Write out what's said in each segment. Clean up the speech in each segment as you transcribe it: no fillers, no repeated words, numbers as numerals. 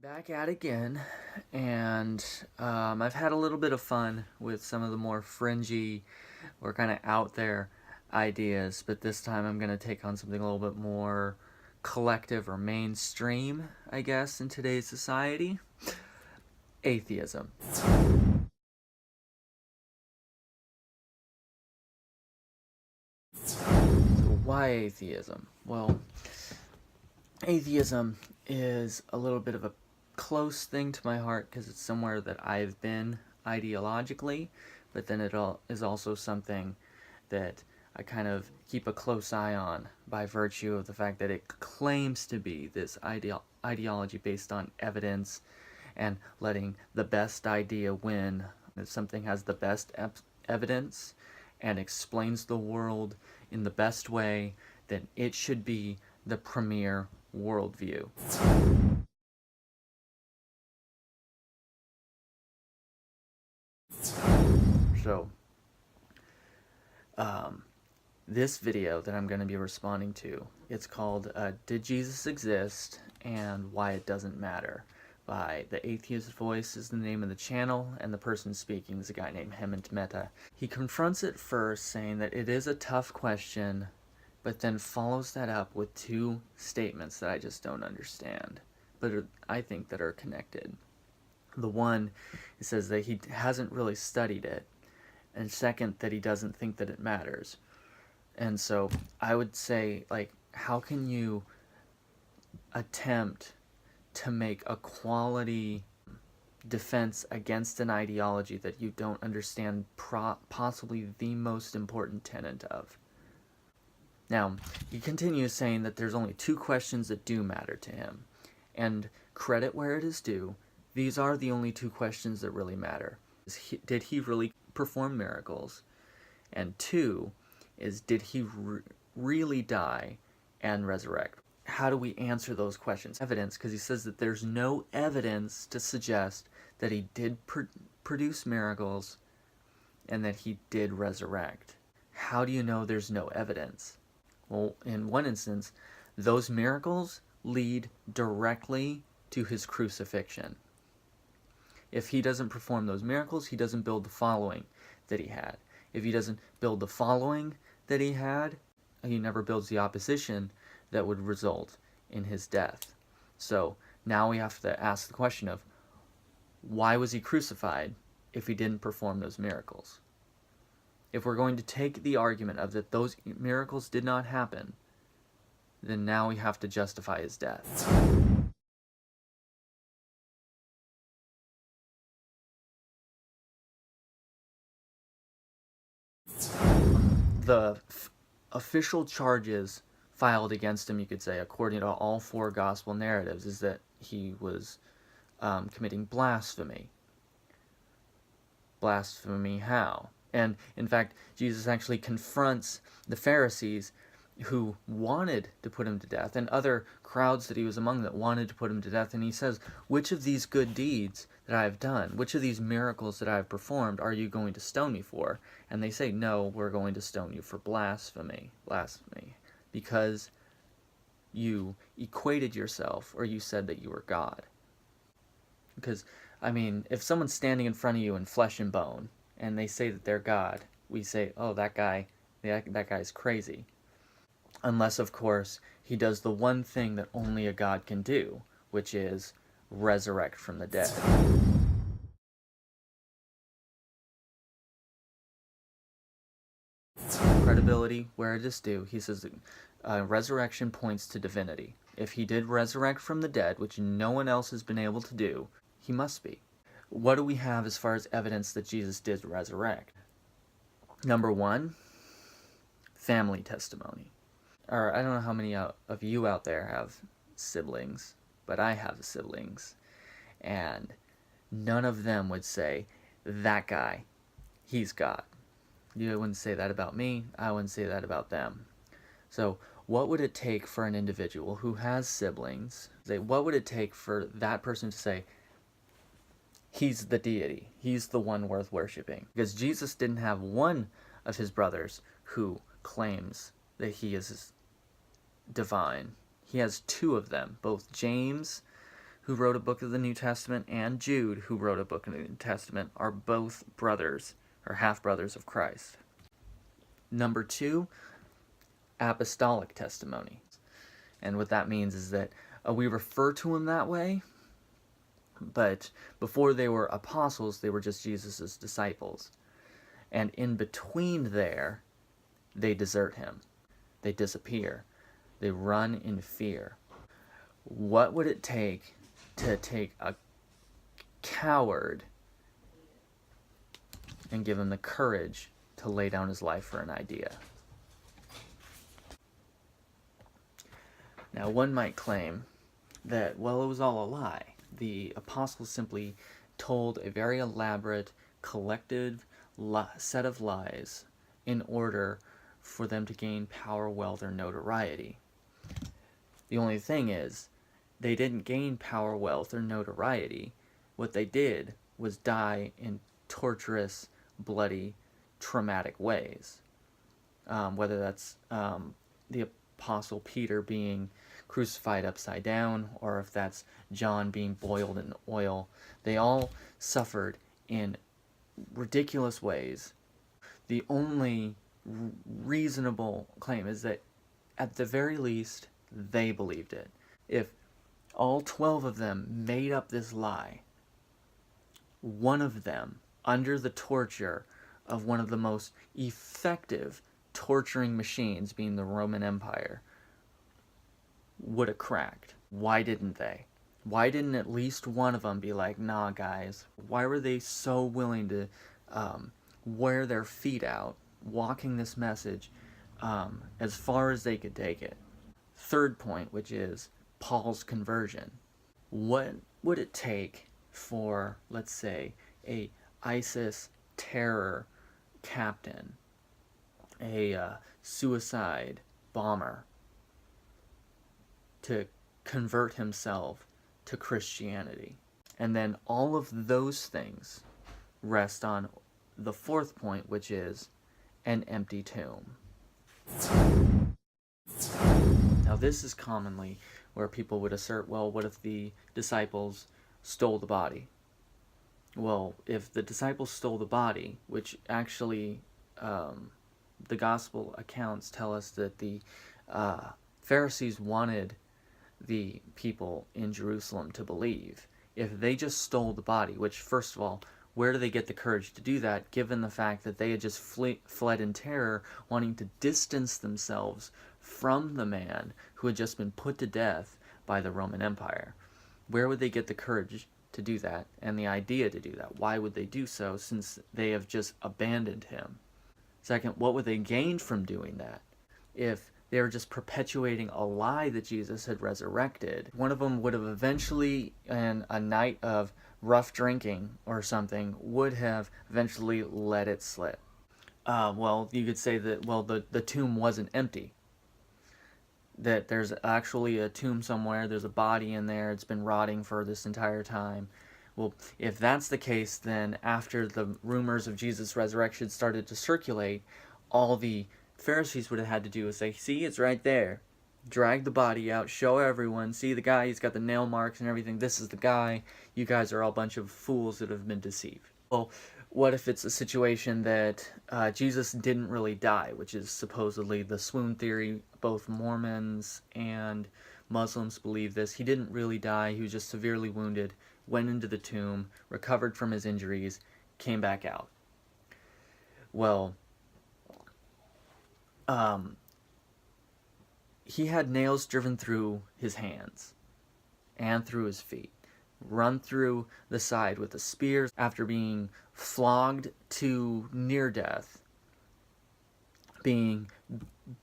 Back at again, and I've had a little bit of fun with some of the more fringy or kind of out there ideas, but this time I'm going to take on something a little bit more collective or mainstream, I guess, in today's society: atheism. So, why atheism? Well, atheism is a little bit of a close thing to my heart because it's somewhere that I've been ideologically, but then it is also something that I kind of keep a close eye on by virtue of the fact that it claims to be this ideology based on evidence and letting the best idea win. If something has the best evidence and explains the world in the best way, then it should be the premier worldview. So, this video that I'm going to be responding to, it's called Did Jesus Exist and Why It Doesn't Matter? By The Atheist Voice is the name of the channel, and the person speaking is a guy named Hemant Mehta. He confronts it first, saying that it is a tough question, but then follows that up with two statements that I just don't understand, but I think that are connected. The one, it says that he hasn't really studied it, and second, that he doesn't think that it matters. And so I would say, like, how can you attempt to make a quality defense against an ideology that you don't understand possibly the most important tenet of? Now, he continues saying that there's only two questions that do matter to him. And credit where it is due, these are the only two questions that really matter. Did he really perform miracles? And two is, did he really die and resurrect? How do we answer those questions? Evidence, because he says that there's no evidence to suggest that he did produce miracles and that he did resurrect. How do you know there's no evidence? Well, in one instance, those miracles lead directly to his crucifixion. If he doesn't perform those miracles, he doesn't build the following that he had. If he doesn't build the following that he had, he never builds the opposition that would result in his death. So now we have to ask the question of, why was he crucified if he didn't perform those miracles? If we're going to take the argument of that those miracles did not happen, then now we have to justify his death. The official charges filed against him, you could say, according to all four gospel narratives, is that he was committing blasphemy. Blasphemy how? And in fact, Jesus actually confronts the Pharisees who wanted to put him to death, and other crowds that he was among that wanted to put him to death, and he says, which of these good deeds that I have done, which of these miracles that I have performed are you going to stone me for? And they say, no, we're going to stone you for blasphemy, because you equated yourself, or you said that you were God. Because, I mean, if someone's standing in front of you in flesh and bone, and they say that they're God, we say, oh, that guy's crazy. Unless, of course, he does the one thing that only a God can do, which is resurrect from the dead. Credibility where it is due. He says resurrection points to divinity. If he did resurrect from the dead, which no one else has been able to do, he must be. What do we have as far as evidence that Jesus did resurrect? Number one, family testimony. Or I don't know how many of you out there have siblings, but I have siblings, and none of them would say, that guy, he's God. You wouldn't say that about me, I wouldn't say that about them. So what would it take for an individual who has siblings, what would it take for that person to say, he's the deity, he's the one worth worshiping? Because Jesus didn't have one of his brothers who claims that he is divine. He has two of them, both James, who wrote a book of the New Testament, and Jude, who wrote a book of the New Testament, are both brothers, or half-brothers of Christ. Number 2, apostolic testimony. And what that means is that we refer to them that way, but before they were apostles, they were just Jesus' disciples. And in between there, they desert him. They disappear. They run in fear. What would it take to take a coward and give him the courage to lay down his life for an idea? Now, one might claim that, well, it was all a lie. The apostles simply told a very elaborate, collective set of lies in order for them to gain power, wealth, or notoriety. The only thing is, they didn't gain power, wealth, or notoriety. What they did was die in torturous, bloody, traumatic ways. Whether that's the Apostle Peter being crucified upside down, or if that's John being boiled in oil. They all suffered in ridiculous ways. The only reasonable claim is that, at the very least, they believed it. If all 12 of them made up this lie, one of them, under the torture of one of the most effective torturing machines, being the Roman Empire, would have cracked. Why didn't they? Why didn't at least one of them be like, nah, guys? Why were they so willing to wear their feet out, walking this message as far as they could take it? Third point, which is Paul's conversion. What would it take for, let's say, a ISIS terror captain, a suicide bomber, to convert himself to Christianity? And then all of those things rest on the fourth point, which is an empty tomb. Now, this is commonly where people would assert, well, what if the disciples stole the body? Well, if the disciples stole the body, which actually the gospel accounts tell us that the Pharisees wanted the people in Jerusalem to believe. If they just stole the body, which, first of all, where do they get the courage to do that, given the fact that they had just fled in terror, wanting to distance themselves from the man who had just been put to death by the Roman Empire? Where would they get the courage to do that, and the idea to do that? Why would they do so, since they have just abandoned him? Second, what would they gain from doing that? If they were just perpetuating a lie that Jesus had resurrected, one of them would have eventually, in a night of rough drinking or something, would have eventually let it slip. Well, you could say that, well, the tomb wasn't empty. That there's actually a tomb somewhere, there's a body in there, it's been rotting for this entire time. Well, if that's the case, then after the rumors of Jesus' resurrection started to circulate, all the Pharisees would have had to do is say, see, it's right there. Drag the body out, show everyone, see the guy, he's got the nail marks and everything, this is the guy, you guys are all a bunch of fools that have been deceived. Well, what if it's a situation that Jesus didn't really die, which is supposedly the swoon theory? Both Mormons and Muslims believe this. He didn't really die, he was just severely wounded, went into the tomb, recovered from his injuries, came back out. Well, he had nails driven through his hands and through his feet, run through the side with a spear after being flogged to near death, being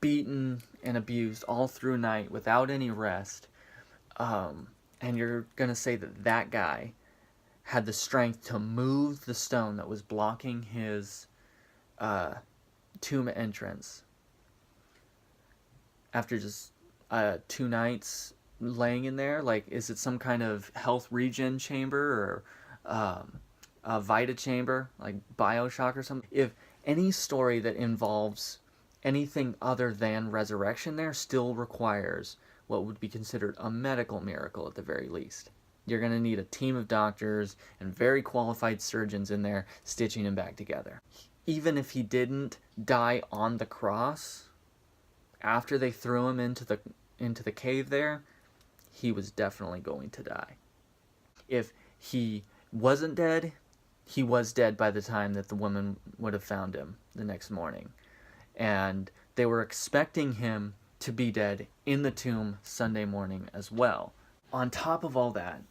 beaten and abused all through night without any rest. And you're going to say that that guy had the strength to move the stone that was blocking his tomb entrance after just 2 nights laying in there? Like, is it some kind of health regen chamber or a Vita chamber, like Bioshock or something? If any story that involves anything other than resurrection there still requires what would be considered a medical miracle at the very least. You're going to need a team of doctors and very qualified surgeons in there stitching him back together. Even if he didn't die on the cross, after they threw him into the cave there, he was definitely going to die. If he wasn't dead, he was dead by the time that the woman would have found him the next morning. And they were expecting him to be dead in the tomb Sunday morning as well. On top of all that,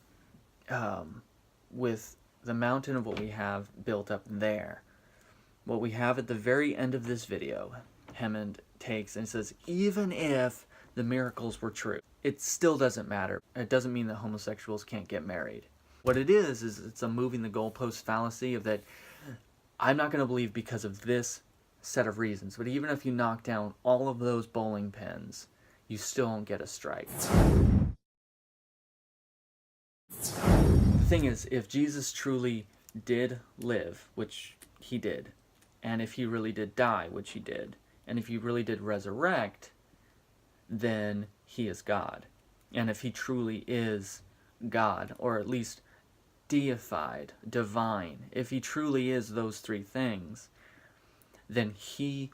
with the mountain of what we have built up there, what we have at the very end of this video, Hammond takes and says, even if the miracles were true, it still doesn't matter. It doesn't mean that homosexuals can't get married. What it is it's a moving the goalpost fallacy of that I'm not going to believe because of this set of reasons. But even if you knock down all of those bowling pins, you still don't get a strike. The thing is, if Jesus truly did live, which he did, and if he really did die, which he did, and if he really did resurrect, then he is God. And if he truly is God, or at least deified, divine, if he truly is those three things, then he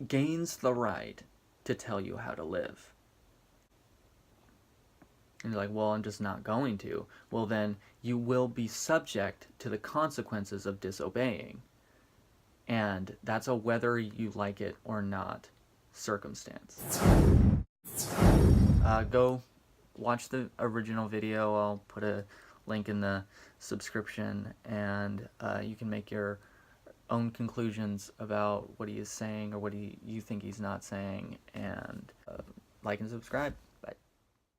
gains the right to tell you how to live. And you're like, well, I'm just not going to. Well, then you will be subject to the consequences of disobeying. And that's a whether you like it or not circumstance. Go watch the original video. I'll put a link in the subscription, and you can make your own conclusions about what he is saying or what you think he's not saying, and like and subscribe.